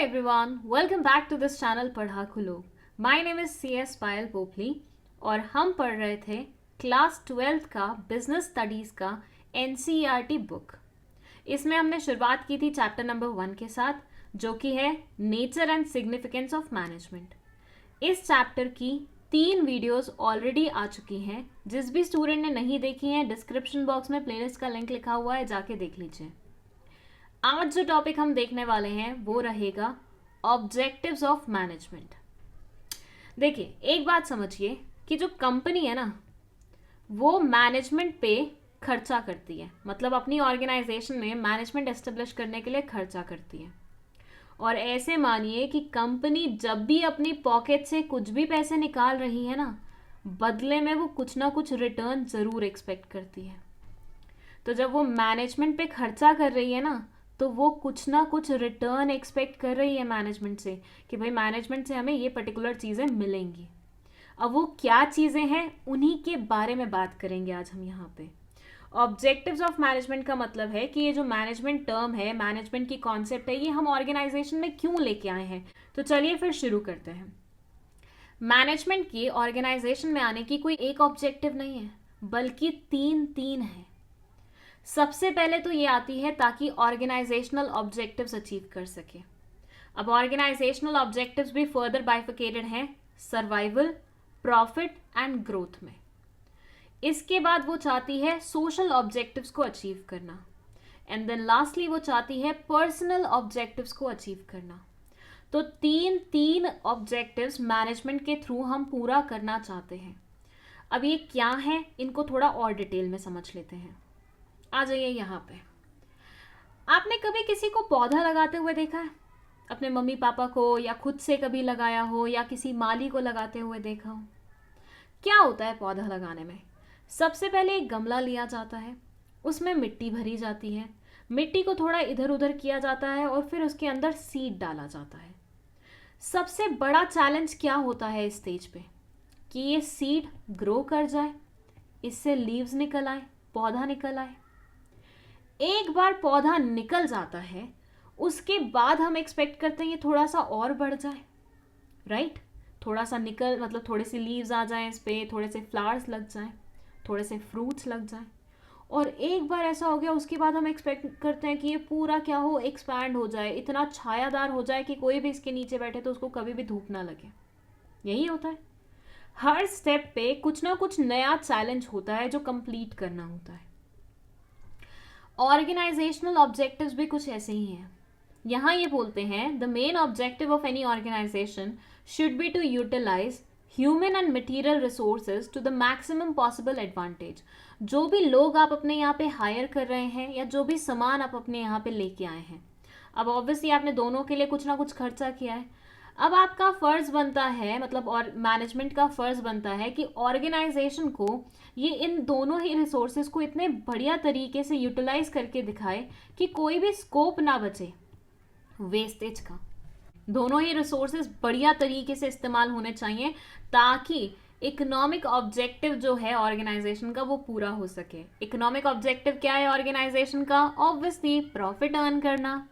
everyone, welcome back to this channel पढ़ाकू लोग. My name is CS पायल पोपली और हम पढ़ रहे थे क्लास 12th का बिजनेस स्टडीज़ का NCERT बुक. इसमें हमने शुरुआत की थी चैप्टर नंबर 1 के साथ, जो कि है nature and significance of management. इस चैप्टर की 3 वीडियोस ऑलरेडी आ चुकी हैं. जिस भी स्टूडेंट ने नहीं देखी हैं, डिस्क्रिप्शन बॉक्स में प्लेलिस्ट का लिंक लिखा हुआ है, जाके देख लीजिए. आज जो टॉपिक हम देखने वाले हैं वो रहेगा ऑब्जेक्टिव्स ऑफ मैनेजमेंट. देखिए, एक बात समझिए कि जो कंपनी है ना, वो मैनेजमेंट पे खर्चा करती है. मतलब अपनी ऑर्गेनाइजेशन में मैनेजमेंट एस्टेब्लिश करने के लिए खर्चा करती है. और ऐसे मानिए कि कंपनी जब भी अपनी पॉकेट से कुछ भी पैसे निकाल रही है ना, बदले में वो कुछ ना कुछ रिटर्न ज़रूर एक्सपेक्ट करती है. तो जब वो मैनेजमेंट पे खर्चा कर रही है ना, तो वो कुछ ना कुछ रिटर्न एक्सपेक्ट कर रही है मैनेजमेंट से कि भाई मैनेजमेंट से हमें ये पर्टिकुलर चीज़ें मिलेंगी. अब वो क्या चीज़ें हैं, उन्हीं के बारे में बात करेंगे आज हम यहाँ पे. ऑब्जेक्टिव्स ऑफ मैनेजमेंट का मतलब है कि ये जो मैनेजमेंट टर्म है, मैनेजमेंट की कॉन्सेप्ट है, ये हम ऑर्गेनाइजेशन में क्यों लेके आए हैं. तो चलिए फिर शुरू करते हैं. मैनेजमेंट की ऑर्गेनाइजेशन में आने की कोई एक ऑब्जेक्टिव नहीं है, बल्कि तीन है. सबसे पहले तो ये आती है ताकि ऑर्गेनाइजेशनल ऑब्जेक्टिव्स अचीव कर सके. अब ऑर्गेनाइजेशनल ऑब्जेक्टिव्स भी फर्दर बाइफिकेटेड हैं सर्वाइवल, प्रॉफिट एंड ग्रोथ में. इसके बाद वो चाहती है सोशल ऑब्जेक्टिव्स को अचीव करना. एंड देन लास्टली वो चाहती है पर्सनल ऑब्जेक्टिव्स को अचीव करना. तो तीन ऑब्जेक्टिव्स मैनेजमेंट के थ्रू हम पूरा करना चाहते हैं. अब ये क्या है, इनको थोड़ा और डिटेल में समझ लेते हैं. आ जाइए यहाँ पे. आपने कभी किसी को पौधा लगाते हुए देखा है? अपने मम्मी पापा को, या खुद से कभी लगाया हो, या किसी माली को लगाते हुए देखा हो? क्या होता है पौधा लगाने में? सबसे पहले एक गमला लिया जाता है, उसमें मिट्टी भरी जाती है, मिट्टी को थोड़ा इधर उधर किया जाता है और फिर उसके अंदर सीड डाला जाता है. सबसे बड़ा चैलेंज क्या होता है इस स्टेज पे? कि ये सीड ग्रो कर जाए, इससे लीव्स निकल आए, पौधा निकल आए. एक बार पौधा निकल जाता है, उसके बाद हम एक्सपेक्ट करते हैं ये थोड़ा सा और बढ़ जाए, राइट? थोड़ा सा निकल, मतलब थोड़े से लीव्स आ जाएं इस पे, थोड़े से फ्लावर्स लग जाएं, थोड़े से फ्रूट्स लग जाएं. और एक बार ऐसा हो गया, उसके बाद हम एक्सपेक्ट करते हैं कि ये पूरा क्या हो, एक्सपैंड हो जाए, इतना छायादार हो जाए कि कोई भी इसके नीचे बैठे तो उसको कभी भी धूप ना लगे. यही होता है. हर स्टेप पे कुछ ना कुछ नया चैलेंज होता है जो कंप्लीट करना होता है. ऑर्गेनाइजेशनल ऑब्जेक्टिव्स भी कुछ ऐसे ही हैं. यहाँ ये बोलते हैं the main objective of any organisation should be to utilise human and material resources to the maximum possible advantage. जो भी लोग आप अपने यहाँ पे हायर कर रहे हैं, या जो भी सामान आप अपने यहाँ पे लेके आए हैं, अब ऑब्वियसली आपने दोनों के लिए कुछ ना कुछ खर्चा किया है. अब आपका फर्ज बनता है, मतलब और मैनेजमेंट का फर्ज बनता है कि ऑर्गेनाइजेशन को ये इन दोनों ही रिसोर्सेज को इतने बढ़िया तरीके से यूटिलाइज करके दिखाए कि कोई भी स्कोप ना बचे वेस्टेज का. दोनों ही रिसोर्सेज बढ़िया तरीके से इस्तेमाल होने चाहिए ताकि इकोनॉमिक ऑब्जेक्टिव जो है ऑर्गेनाइजेशन का वो पूरा हो सके. इकोनॉमिक ऑब्जेक्टिव क्या है ऑर्गेनाइजेशन का? ऑब्वियसली प्रॉफिट अर्न करना.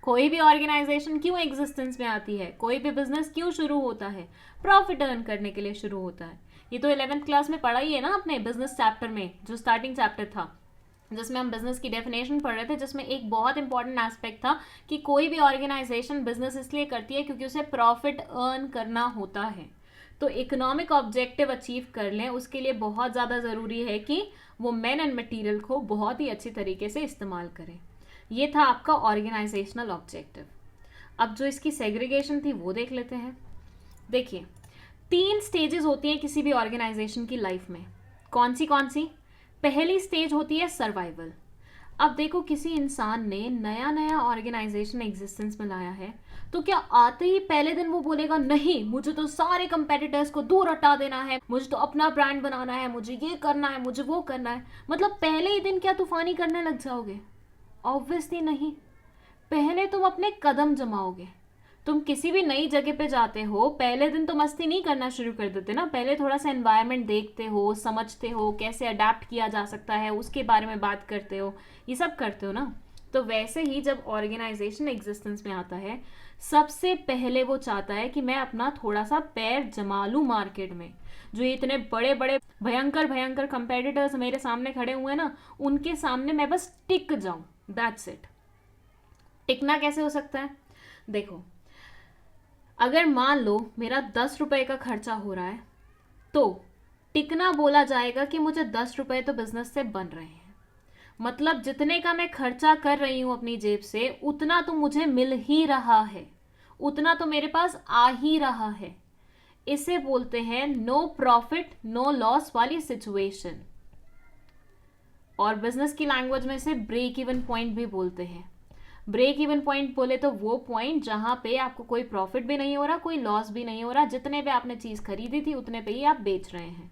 कोई भी ऑर्गेनाइजेशन क्यों एग्जिस्टेंस में आती है, कोई भी बिजनेस क्यों शुरू होता है? प्रॉफिट अर्न करने के लिए शुरू होता है. ये तो 11th क्लास में पढ़ा ही है ना अपने बिजनेस चैप्टर में, जो स्टार्टिंग चैप्टर था, जिसमें हम बिजनेस की डेफिनेशन पढ़ रहे थे, जिसमें एक बहुत इंपॉर्टेंट एस्पेक्ट था कि कोई भी ऑर्गेनाइजेशन बिजनेस इसलिए करती है क्योंकि उसे प्रॉफिट अर्न करना होता है. तो इकोनॉमिक ऑब्जेक्टिव अचीव कर लें, उसके लिए बहुत ज़्यादा ज़रूरी है कि वो मैन एंड मटीरियल को बहुत ही अच्छी तरीके से इस्तेमाल करें. ये था आपका ऑर्गेनाइजेशनल ऑब्जेक्टिव. अब जो इसकी सेग्रीगेशन थी वो देख लेते हैं. देखिए, 3 स्टेजेस होती हैं किसी भी ऑर्गेनाइजेशन की लाइफ में. कौन सी? पहली स्टेज होती है सर्वाइवल. अब देखो, किसी इंसान ने नया ऑर्गेनाइजेशन एग्जिस्टेंस में लाया है, तो क्या आते ही पहले दिन वो बोलेगा नहीं, मुझे तो सारे कंपेटिटर्स को दूर हटा देना है, मुझे तो अपना ब्रांड बनाना है, मुझे ये करना है, मुझे वो करना है? मतलब पहले ही दिन क्या तूफानी करने लग जाओगे? ऑब्वियसली नहीं. पहले तुम अपने कदम जमाओगे. तुम किसी भी नई जगह पे जाते हो, पहले दिन तो मस्ती नहीं करना शुरू कर देते ना. पहले थोड़ा सा एनवायरनमेंट देखते हो, समझते हो कैसे अडेप्ट किया जा सकता है, उसके बारे में बात करते हो, ये सब करते हो ना. तो वैसे ही जब ऑर्गेनाइजेशन एग्जिस्टेंस में आता है, सबसे पहले वो चाहता है कि मैं अपना थोड़ा सा पैर जमा लूं मार्केट में। जो इतने बड़े बड़े भयंकर भयंकर कंपेटिटर्स मेरे सामने खड़े हुए हैं ना, उनके सामने मैं बस टिक जाऊं, दैट्स इट। टिकना कैसे हो सकता है? देखो, अगर मान लो मेरा 10 रुपए का खर्चा हो रहा है, तो टिकना बोला जाएगा कि मुझे 10 रुपए तो बिजनेस से बन रहे हैं, मतलब जितने का मैं खर्चा कर रही हूं अपनी जेब से, उतना तो मुझे मिल ही रहा है, उतना तो मेरे पास आ ही रहा है। इसे बोलते हैं नो प्रॉफिट नो लॉस वाली सिचुएशन, और बिजनेस की लैंग्वेज में इसे ब्रेक इवन पॉइंट भी बोलते हैं। ब्रेक इवन पॉइंट बोले तो वो पॉइंट जहां पे आपको कोई प्रॉफिट भी नहीं हो रहा, कोई लॉस भी नहीं हो रहा, जितने पे आपने चीज खरीदी थी उतने पे ही आप बेच रहे हैं।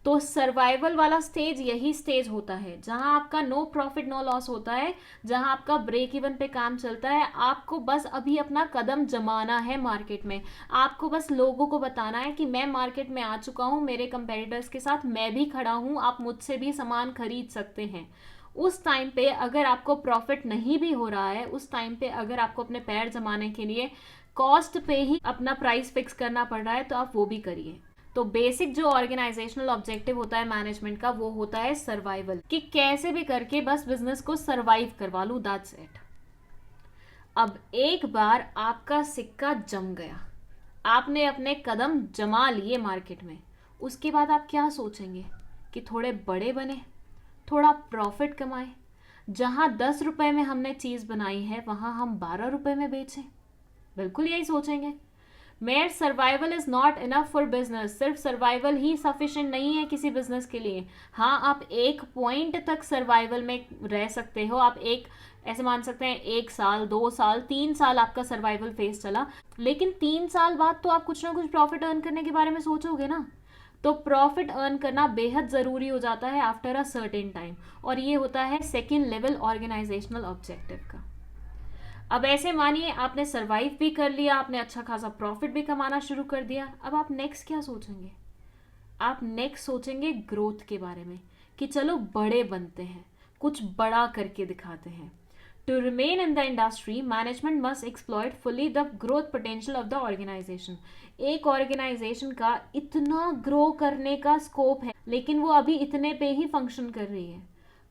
तो सर्वाइवल वाला स्टेज यही स्टेज होता है जहां आपका नो प्रॉफिट नो लॉस होता है, जहां आपका ब्रेक इवन पे काम चलता है। आपको बस अभी अपना कदम जमाना है मार्केट में, आपको बस लोगों को बताना है कि मैं मार्केट में आ चुका हूं, मेरे कंपेटिटर्स के साथ मैं भी खड़ा हूं, आप मुझसे भी सामान खरीद सकते हैं। उस टाइम पे अगर आपको प्रॉफिट नहीं भी हो रहा है, उस टाइम पे अगर आपको अपने पैर जमाने के लिए कॉस्ट पे ही अपना प्राइस फिक्स करना पड़ रहा है, तो आप वो भी करिए। तो बेसिक जो ऑर्गेनाइजेशनल ऑब्जेक्टिव होता है मैनेजमेंट का, वो होता है सर्वाइवल, कि कैसे भी करके बस बिजनेस को सर्वाइव करवा लूं, दैट्स इट। अब एक बार आपका सिक्का जम गया, आपने अपने कदम जमा लिए मार्केट में, उसके बाद आप क्या सोचेंगे कि थोड़े बड़े बने, थोड़ा प्रॉफिट कमाए, जहां 10 रुपए में हमने चीज बनाई है वहां हम 12 रुपए में बेचें। बिल्कुल यही सोचेंगे। Mayor survival is not enough for business, सिर्फ सर्वाइवल ही सफिशिएंट नहीं है किसी बिजनेस के लिए। हाँ, आप एक पॉइंट तक सर्वाइवल में रह सकते हो, आप एक ऐसे मान सकते हैं 1 साल 2 साल 3 साल आपका सर्वाइवल फेज चला, लेकिन 3 साल बाद तो आप कुछ ना कुछ प्रॉफिट अर्न करने के बारे में सोचोगे ना। तो प्रॉफिट अर्न करना बेहद ज़रूरी हो जाता है आफ्टर अ सर्टेन टाइम, और ये होता है सेकेंड लेवल ऑर्गेनाइजेशनल ऑब्जेक्टिव का। अब ऐसे मानिए आपने सर्वाइव भी कर लिया, आपने अच्छा खासा प्रॉफिट भी कमाना शुरू कर दिया, अब आप नेक्स्ट क्या सोचेंगे? आप नेक्स्ट सोचेंगे ग्रोथ के बारे में, कि चलो बड़े बनते हैं, कुछ बड़ा करके दिखाते हैं। To remain in the industry, management must exploit fully the growth potential of the organization. एक ऑर्गेनाइजेशन का इतना ग्रो करने का स्कोप है, लेकिन वो अभी इतने पे ही फंक्शन कर रही है,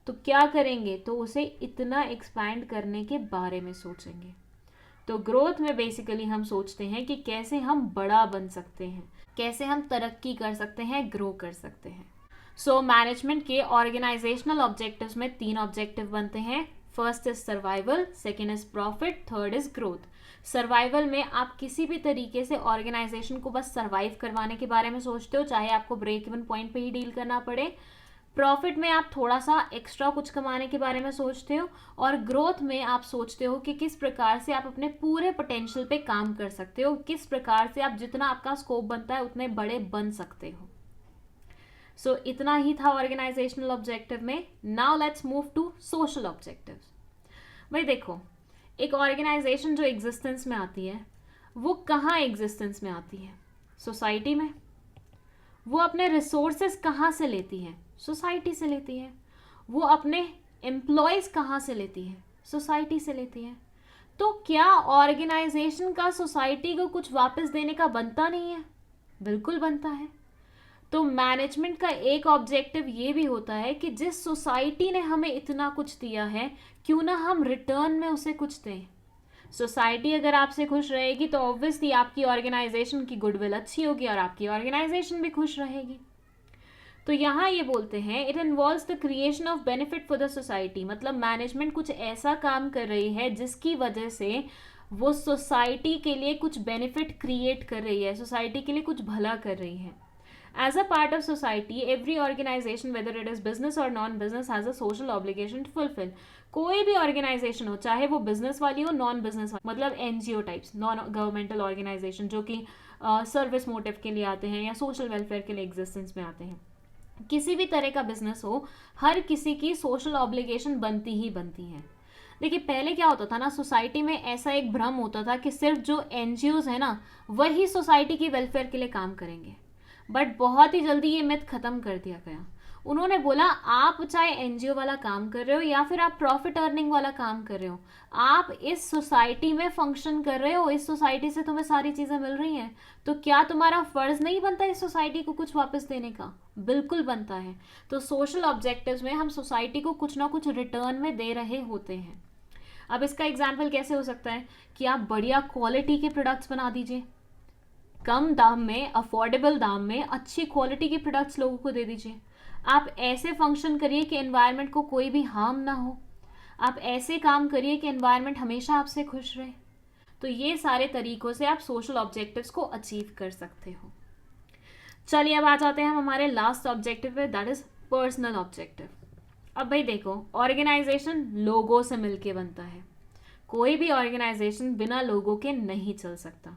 तो क्या करेंगे? तो उसे इतना एक्सपैंड करने के बारे में सोचेंगे। तो ग्रोथ में बेसिकली हम सोचते हैं कि कैसे हम बड़ा बन सकते हैं, कैसे हम तरक्की कर सकते हैं, ग्रो कर सकते हैं। सो मैनेजमेंट के ऑर्गेनाइजेशनल ऑब्जेक्टिव्स में 3 ऑब्जेक्टिव बनते हैं। First is survival, second is profit, third is growth. Survival में आप किसी भी तरीके से ऑर्गेनाइजेशन को बस सर्वाइव करवाने के बारे में सोचते हो, चाहे आपको ब्रेक इवन पॉइंट पे ही डील करना पड़े। प्रॉफिट में आप थोड़ा सा एक्स्ट्रा कुछ कमाने के बारे में सोचते हो, और ग्रोथ में आप सोचते हो कि किस प्रकार से आप अपने पूरे पोटेंशियल पे काम कर सकते हो, किस प्रकार से आप जितना आपका स्कोप बनता है उतने बड़े बन सकते हो। सो इतना ही था ऑर्गेनाइजेशनल ऑब्जेक्टिव में। Now let's move to social objectives. भाई देखो, एक ऑर्गेनाइजेशन जो एग्जिस्टेंस में आती है, वो कहाँ एग्जिस्टेंस में आती है? सोसाइटी में। वो अपने रिसोर्सेज कहाँ से लेती है? सोसाइटी से लेती है। वो अपने एम्प्लॉयज कहाँ से लेती है? सोसाइटी से लेती है। तो क्या ऑर्गेनाइजेशन का सोसाइटी को कुछ वापस देने का बनता नहीं है? बिल्कुल बनता है। तो मैनेजमेंट का एक ऑब्जेक्टिव ये भी होता है कि जिस सोसाइटी ने हमें इतना कुछ दिया है, क्यों ना हम रिटर्न में उसे कुछ दें। सोसाइटी अगर आपसे खुश रहेगी तो ऑब्वियसली आपकी ऑर्गेनाइजेशन की गुडविल अच्छी होगी और आपकी ऑर्गेनाइजेशन भी खुश रहेगी। तो यहाँ ये बोलते हैं it involves the creation of benefit for the society, मतलब मैनेजमेंट कुछ ऐसा काम कर रही है जिसकी वजह से वो सोसाइटी के लिए कुछ बेनिफिट क्रिएट कर रही है, सोसाइटी के लिए कुछ भला कर रही है। As a part of society, every organization, whether it is business or non-business, has a social obligation to fulfill. कोई भी ऑर्गेनाइजेशन हो, चाहे वो बिजनेस वाली हो, नॉन बिजनेस वाली, मतलब NGO types, non governmental organization जो कि सर्विस मोटिव के लिए आते हैं या सोशल वेलफेयर के लिए एग्जिस्टेंस में आते हैं, किसी भी तरह का बिजनेस हो, हर किसी की सोशल ऑब्लिगेशन बनती ही बनती है। देखिए पहले क्या होता था ना, सोसाइटी में ऐसा एक भ्रम होता था कि सिर्फ जो एनजीओज है ना वही सोसाइटी की वेलफेयर के लिए काम करेंगे, बट बहुत ही जल्दी ये मिथ खत्म कर दिया गया। उन्होंने बोला आप चाहे एनजीओ वाला काम कर रहे हो या फिर आप प्रॉफिट अर्निंग वाला काम कर रहे हो, आप इस सोसाइटी में फंक्शन कर रहे हो, इस सोसाइटी से तुम्हें सारी चीजें मिल रही हैं, तो क्या तुम्हारा फर्ज नहीं बनता इस सोसाइटी को कुछ वापस देने का? बिल्कुल बनता है। तो सोशल ऑब्जेक्टिव्स में हम सोसाइटी को कुछ ना कुछ रिटर्न में दे रहे होते हैं। अब इसका एग्जाम्पल कैसे हो सकता है कि आप बढ़िया क्वालिटी के प्रोडक्ट्स बना दीजिए, कम दाम में, अफोर्डेबल दाम में अच्छी क्वालिटी के प्रोडक्ट्स लोगों को दे दीजिए। आप ऐसे फंक्शन करिए कि एनवायरनमेंट को कोई भी हार्म ना हो। आप ऐसे काम करिए कि एनवायरनमेंट हमेशा आपसे खुश रहे। तो ये सारे तरीकों से आप सोशल ऑब्जेक्टिव्स को अचीव कर सकते हो। चलिए अब आ जाते हैं हम हमारे लास्ट ऑब्जेक्टिव पे, दैट इज पर्सनल ऑब्जेक्टिव। अब भाई देखो, ऑर्गेनाइजेशन लोगों से मिलके बनता है। कोई भी ऑर्गेनाइजेशन बिना लोगों के नहीं चल सकता।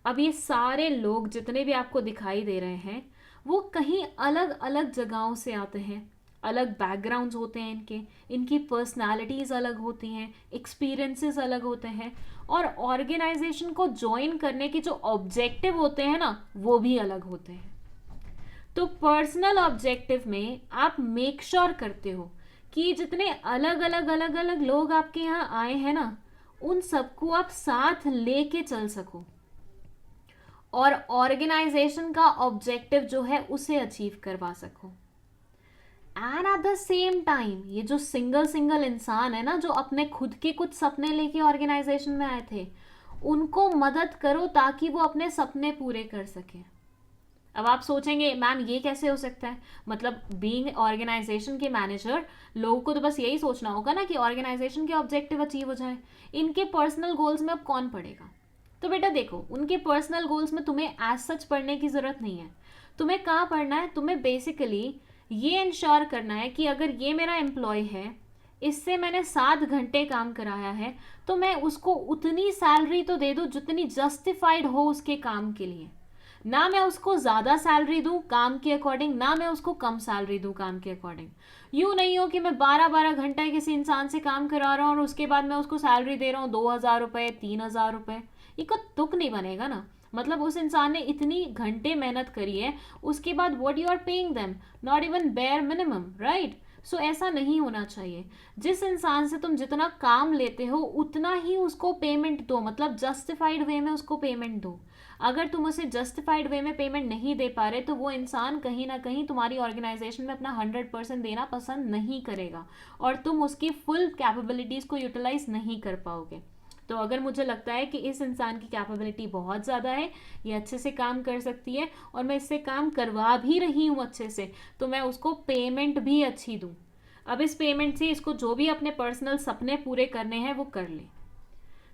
अब ये सारे लोग जितने भी आपको दिखाई दे रहे हैं वो कहीं अलग अलग जगहों से आते हैं, अलग बैकग्राउंड्स होते हैं इनके, इनकी पर्सनालिटीज अलग होती हैं, एक्सपीरियंसेस अलग होते हैं, और ऑर्गेनाइजेशन को ज्वाइन करने के जो ऑब्जेक्टिव होते हैं ना वो भी अलग होते हैं। तो पर्सनल ऑब्जेक्टिव में आप मेक श्योर करते हो कि जितने अलग अलग लोग आपके यहाँ आए हैं ना उन सबको आप साथ लेके चल सको और ऑर्गेनाइजेशन का ऑब्जेक्टिव जो है उसे अचीव करवा सको। And at the same time ये जो सिंगल इंसान है ना जो अपने खुद के कुछ सपने लेके ऑर्गेनाइजेशन में आए थे, उनको मदद करो ताकि वो अपने सपने पूरे कर सके। अब आप सोचेंगे मैम ये कैसे हो सकता है, मतलब बीइंग ऑर्गेनाइजेशन के मैनेजर लोगों को तो बस यही सोचना होगा ना कि ऑर्गेनाइजेशन के ऑब्जेक्टिव अचीव हो जाए, इनके पर्सनल गोल्स में अब कौन पड़ेगा? तो बेटा देखो, उनके पर्सनल गोल्स में तुम्हें एज सच पढ़ने की जरूरत नहीं है। तुम्हें कहाँ पढ़ना है? तुम्हें बेसिकली ये इंश्योर करना है कि अगर ये मेरा एम्प्लॉय है, इससे मैंने 7 घंटे काम कराया है, तो मैं उसको उतनी सैलरी तो दे दूँ जितनी जस्टिफाइड हो उसके काम के लिए। ना मैं उसको ज़्यादा सैलरी दूँ काम के अकॉर्डिंग, ना मैं उसको कम सैलरी दूँ काम के अकॉर्डिंग। यूँ नहीं हो कि मैं 12-12 घंटे किसी इंसान से काम करा रहा हूँ और उसके बाद मैं उसको सैलरी दे रहा हूँ 2,000 रुपये, 3,000 रुपये। ये को तुक नहीं बनेगा ना। मतलब उस इंसान ने इतनी घंटे मेहनत करी है, उसके बाद what you are paying them, not even bare minimum, right? So ऐसा नहीं होना चाहिए। जिस इंसान से तुम जितना काम लेते हो उतना ही उसको पेमेंट दो, मतलब जस्टिफाइड वे में उसको पेमेंट दो। अगर तुम उसे जस्टिफाइड वे में पेमेंट नहीं दे पा रहे तो वो इंसान कहीं ना कहीं तुम्हारी ऑर्गेनाइजेशन में अपना 100% देना पसंद नहीं करेगा और तुम उसकी फुल कैपेबिलिटीज को यूटिलाइज नहीं कर पाओगे। तो अगर मुझे लगता है कि इस इंसान की कैपेबिलिटी बहुत ज़्यादा है, ये अच्छे से काम कर सकती है और मैं इससे काम करवा भी रही हूँ अच्छे से, तो मैं उसको पेमेंट भी अच्छी दूँ। अब इस पेमेंट से इसको जो भी अपने पर्सनल सपने पूरे करने हैं वो कर ले।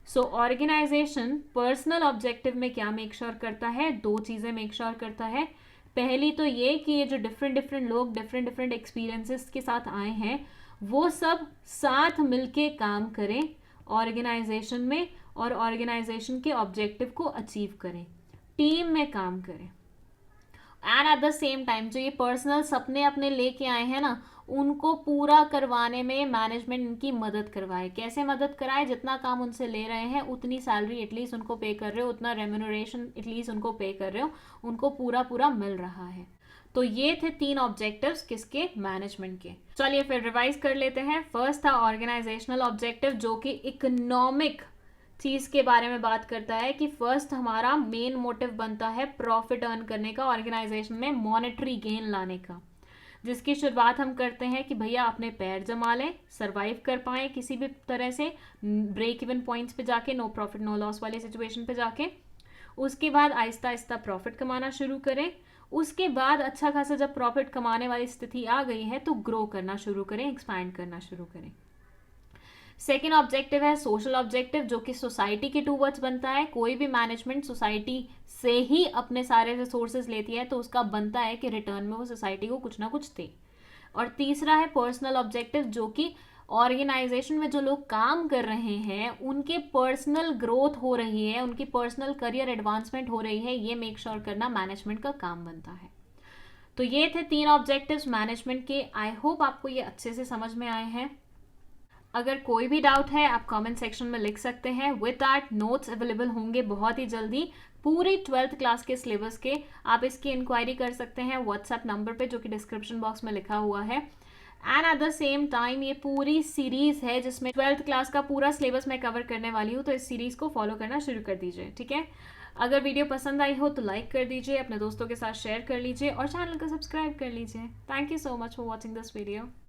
सो ऑर्गेनाइजेशन पर्सनल ऑब्जेक्टिव में क्या मेक श्योर करता है? 2 चीज़ें मेक श्योर करता है। पहली तो ये कि ये जो डिफरेंट लोग डिफरेंट एक्सपीरियंसेस के साथ आए हैं वो सब साथ मिलके काम करें ऑर्गेनाइजेशन में और ऑर्गेनाइजेशन के ऑब्जेक्टिव को अचीव करें, टीम में काम करें। And at the same time जो ये पर्सनल सपने अपने लेके आए हैं ना उनको पूरा करवाने में मैनेजमेंट इनकी मदद करवाए। कैसे मदद कराए? जितना काम उनसे ले रहे हैं उतनी सैलरी एटलीस्ट उनको पे कर रहे हो, उतना रेम्यूनरेशन एटलीस्ट उनको पे कर रहे हो, उनको पूरा मिल रहा है। तो ये थे 3 ऑब्जेक्टिव्स किसके? मैनेजमेंट के। चलिए फिर रिवाइज कर लेते हैं। फर्स्ट था ऑर्गेनाइजेशनल ऑब्जेक्टिव जो कि इकोनॉमिक चीज के बारे में बात करता है कि फर्स्ट हमारा मेन मोटिव बनता है प्रॉफिट अर्न करने का, ऑर्गेनाइजेशन में मॉनेटरी गेन लाने का, जिसकी शुरुआत हम करते हैं कि भैया अपने पैर जमा लें, सरवाइव कर पाए किसी भी तरह से, ब्रेक इवन पॉइंट्स पे जाके, नो प्रॉफिट नो लॉस वाले सिचुएशन पे जाके। उसके बाद आहिस्ता आहिस्ता प्रॉफिट कमाना शुरू करें। उसके बाद अच्छा खासा जब प्रॉफिट कमाने वाली स्थिति आ गई है तो ग्रो करना शुरू करें, एक्सपैंड करना शुरू करें। सेकेंड ऑब्जेक्टिव है सोशल ऑब्जेक्टिव जो कि सोसाइटी के टूवर्ड्स बनता है। कोई भी मैनेजमेंट सोसाइटी से ही अपने सारे रिसोर्सेज लेती है तो उसका बनता है कि रिटर्न में वो सोसाइटी को कुछ ना कुछ दे। और तीसरा है पर्सनल ऑब्जेक्टिव जो कि ऑर्गेनाइजेशन में जो लोग काम कर रहे हैं उनके पर्सनल ग्रोथ हो रही है, उनकी पर्सनल करियर एडवांसमेंट हो रही है, ये मेक श्योर करना मैनेजमेंट का काम बनता है। तो ये थे 3 ऑब्जेक्टिव्स मैनेजमेंट के। आई होप आपको ये अच्छे से समझ में आए हैं। अगर कोई भी डाउट है आप कमेंट सेक्शन में लिख सकते हैं. विद दैट नोट्स अवेलेबल होंगे बहुत ही जल्दी पूरी 12th क्लास के सिलेबस के. आप इसकी इंक्वायरी कर सकते हैं व्हाट्सएप नंबर पे जो कि डिस्क्रिप्शन बॉक्स में लिखा हुआ है. And at the same time ये पूरी सीरीज है जिसमें 12th क्लास का पूरा सिलेबस मैं कवर करने वाली हूँ, तो इस सीरीज को फॉलो करना शुरू कर दीजिए. ठीक है, अगर वीडियो पसंद आई हो तो लाइक कर दीजिए, अपने दोस्तों के साथ शेयर कर लीजिए और चैनल को सब्सक्राइब कर लीजिए. Thank you so much for watching this video.